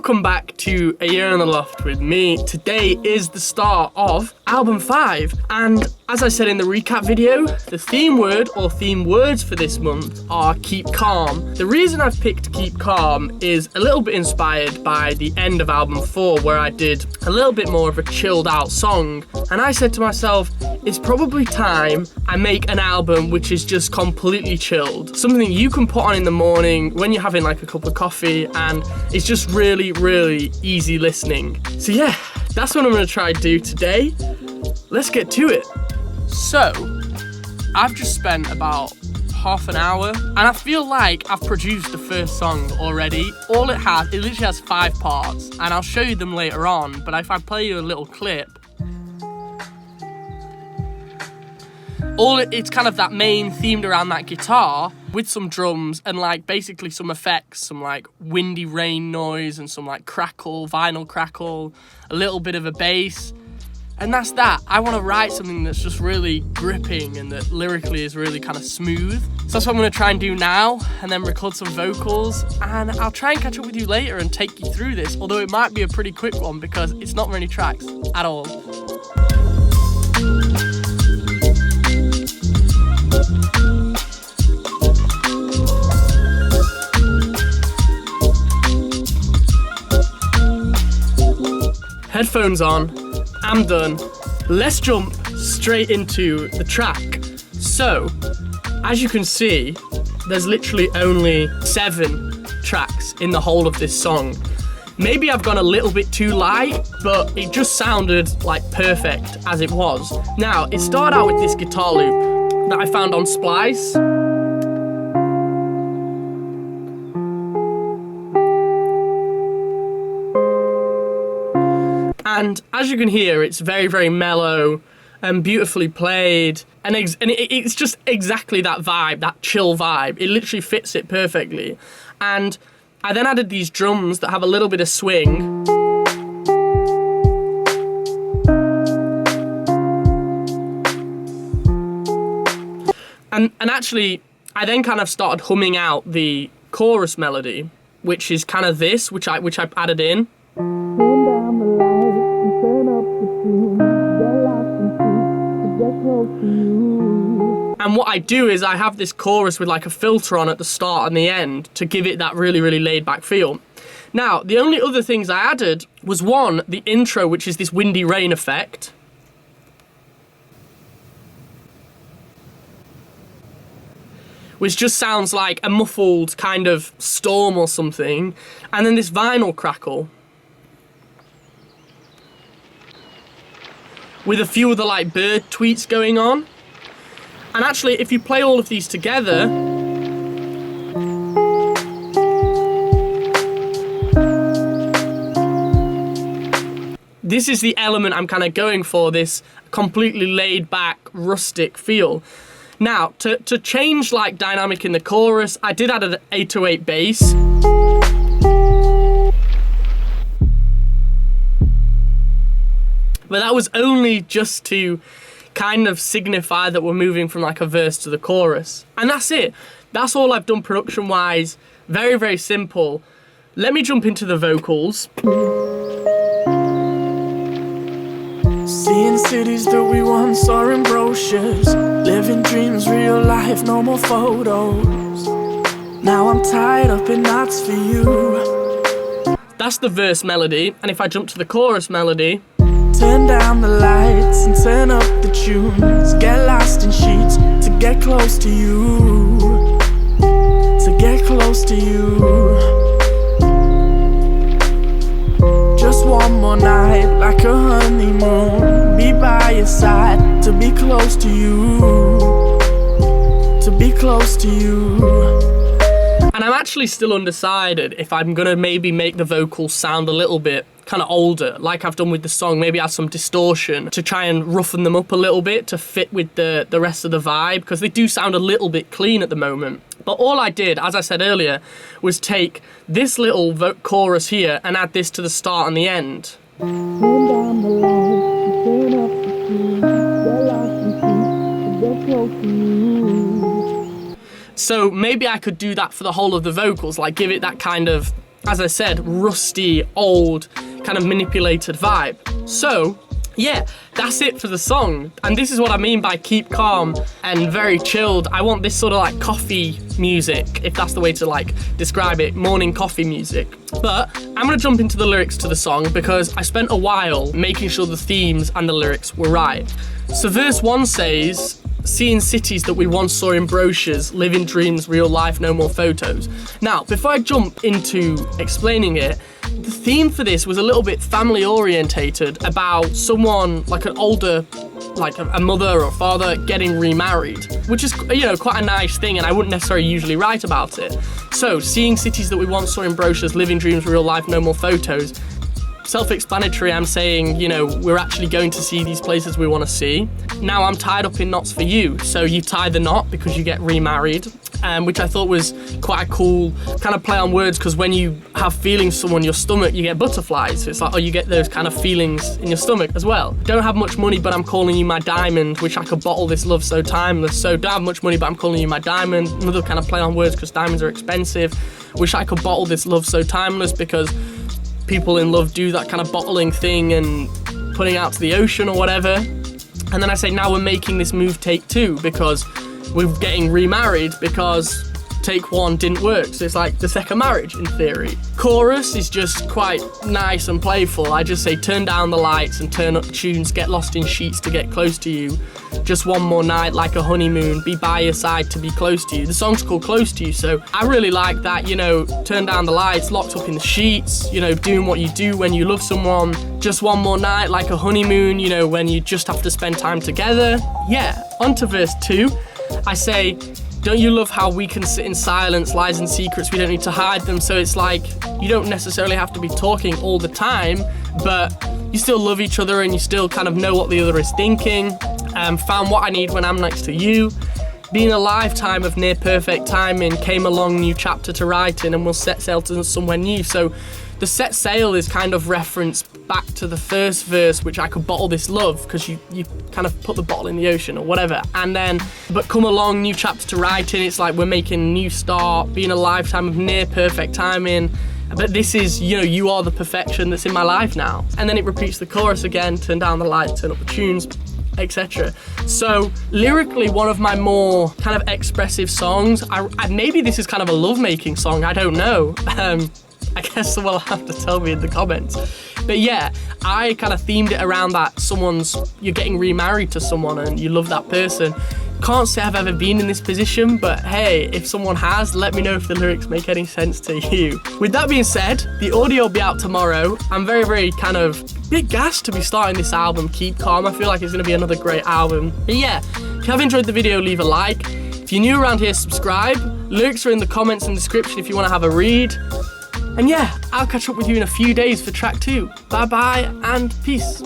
Welcome back to A Year in the Loft with me. Today is the start of album 5, and as I said in the recap video, the theme word or theme words for this month are keep calm. The reason I've picked keep calm is a little bit inspired by the end of album 4, where I did a little bit more of a chilled out song, and I said to myself, it's probably time I make an album which is just completely chilled. Something you can put on in the morning when you're having like a cup of coffee, and it's just really, really easy listening. So yeah, that's what I'm gonna try to do today. Let's get to it. So, I've just spent about half an hour, and I feel like I've produced the first song already. It literally has 5 parts, and I'll show you them later on, but if I play you a little clip, it's kind of that main themed around that guitar with some drums and like basically some effects, some like windy rain noise and some like crackle, vinyl crackle, a little bit of a bass. And that's that. I want to write something that's just really gripping and that lyrically is really kind of smooth. So that's what I'm going to try and do now, and then record some vocals, and I'll try and catch up with you later and take you through this, although it might be a pretty quick one because it's not many tracks at all. Headphones on, I'm done. Let's jump straight into the track. So, as you can see, there's literally only 7 tracks in the whole of this song. Maybe I've gone a little bit too light, but it just sounded like perfect as it was. Now, it started out with this guitar loop that I found on Splice. And as you can hear, it's very, very mellow and beautifully played. And it's just exactly that vibe, that chill vibe. It literally fits it perfectly. And I then added these drums that have a little bit of swing. And actually, I then kind of started humming out the chorus melody, which is kind of this, which I added in. And what I do is I have this chorus with like a filter on at the start and the end to give it that really, really laid back feel. Now, the only other things I added was one, the intro, which is this windy rain effect. Which just sounds like a muffled kind of storm or something. And then this vinyl crackle. With a few of the like bird tweets going on. And actually, if you play all of these together, this is the element I'm kind of going for, this completely laid back, rustic feel. Now, to change like dynamic in the chorus, I did add an 808 bass. But that was only just to kind of signify that we're moving from like a verse to the chorus. And that's it. That's all I've done production wise. Very, very simple. Let me jump into the vocals. Seeing cities that we once saw in brochures, living dreams, real life, no more photos. Now I'm tied up in knots for you. That's the verse melody. And if I jump to the chorus melody, turn down the lights and turn up the tunes. Get lost in sheets to get close to you. To get close to you. Just one more night, like a honeymoon. Be by your side, to be close to you. To be close to you. And I'm actually still undecided if I'm gonna maybe make the vocals sound a little bit kind of older, like I've done with the song, maybe add some distortion to try and roughen them up a little bit to fit with the rest of the vibe, because they do sound a little bit clean at the moment. But all I did, as I said earlier, was take this little chorus here and add this to the start and the end. So maybe I could do that for the whole of the vocals, like give it that kind of as I said, rusty, old, kind of manipulated vibe. So yeah, that's it for the song. And this is what I mean by keep calm and very chilled. I want this sort of like coffee music, if that's the way to like describe it, morning coffee music. But I'm gonna jump into the lyrics to the song because I spent a while making sure the themes and the lyrics were right. So verse 1 says, seeing cities that we once saw in brochures, living dreams, real life, no more photos. Now, before I jump into explaining it, the theme for this was a little bit family orientated about someone like an older, like a mother or father getting remarried, which is, you know, quite a nice thing, and I wouldn't necessarily usually write about it. So, seeing cities that we once saw in brochures, living dreams, real life, no more photos. Self-explanatory, I'm saying, you know, we're actually going to see these places we want to see. Now I'm tied up in knots for you. So you tie the knot because you get remarried, which I thought was quite a cool kind of play on words, because when you have feelings for someone, your stomach, you get butterflies. So it's like, oh, you get those kind of feelings in your stomach as well. Don't have much money, but I'm calling you my diamond. Wish I could bottle this love so timeless. So don't have much money, but I'm calling you my diamond. Another kind of play on words because diamonds are expensive. Wish I could bottle this love so timeless, because people in love do that kind of bottling thing and putting out to the ocean or whatever. And then I say, now we're making this move take 2 because we're getting remarried because take 1 didn't work. So it's like the second marriage in theory. Chorus is just quite nice and playful. I just say, turn down the lights and turn up tunes, get lost in sheets to get close to you. Just one more night like a honeymoon, be by your side to be close to you. The song's called Close to You, so I really like that, you know, turn down the lights, locked up in the sheets, you know, doing what you do when you love someone. Just one more night like a honeymoon, you know, when you just have to spend time together. Yeah, on to verse 2. I say, don't you love how we can sit in silence, lies and secrets, we don't need to hide them. So it's like, you don't necessarily have to be talking all the time, but you still love each other and you still kind of know what the other is thinking. Found what I need when I'm next to you. Been a lifetime of near perfect timing, came along, new chapter to write in, and we'll set sail to somewhere new. So the set sail is kind of reference back to the first verse, which I could bottle this love, because you kind of put the bottle in the ocean or whatever. And then, but come along, new chapter to write in, it's like we're making a new start, being a lifetime of near perfect timing. But this is, you know, you are the perfection that's in my life now. And then it repeats the chorus again, turn down the lights, turn up the tunes, etc. So lyrically, one of my more kind of expressive songs. I maybe this is kind of a love-making song, I don't know. I guess someone will have to tell me in the comments. But yeah, I kind of themed it around that you're getting remarried to someone and you love that person. Can't say I've ever been in this position, but hey, if someone has, let me know if the lyrics make any sense to you. With that being said, the audio will be out tomorrow. I'm very, very kind of bit gassed to be starting this album, Keep Calm. I feel like it's going to be another great album. But yeah, if you have enjoyed the video, leave a like. If you're new around here, subscribe. Lyrics are in the comments and description if you want to have a read. And yeah, I'll catch up with you in a few days for track 2. Bye bye and peace.